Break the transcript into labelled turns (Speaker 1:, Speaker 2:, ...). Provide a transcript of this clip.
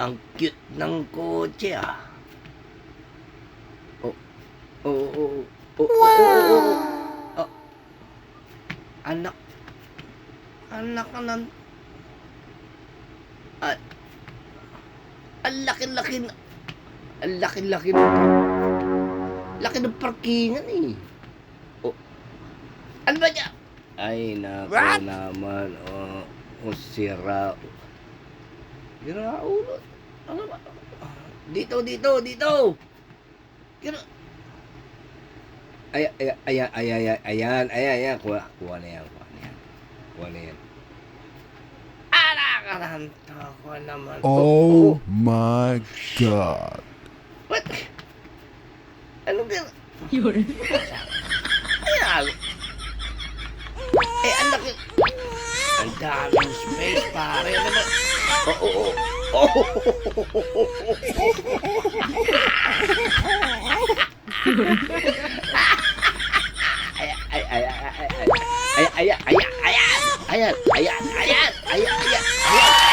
Speaker 1: Ang cute ng kotse ah. Oh, oh, oh, oh, oh, oh, oh, oh. Oh. Anak. Anak ka ng... At... Ang laki-laki na... Ang laki-laki na... Laki ng parkingan eh. Oh. Ano ba niya? Ay, nako naman. Oh, sira. Sira ulo. Ano ba? Dito. Kira... Ayan. Kuha na yan. Karanta ko naman.
Speaker 2: Oh my God.
Speaker 1: What? Ano ka?
Speaker 3: Yun.
Speaker 1: Ayan. Ang laki. Ang daming space, pare. Ano ba? Ayan.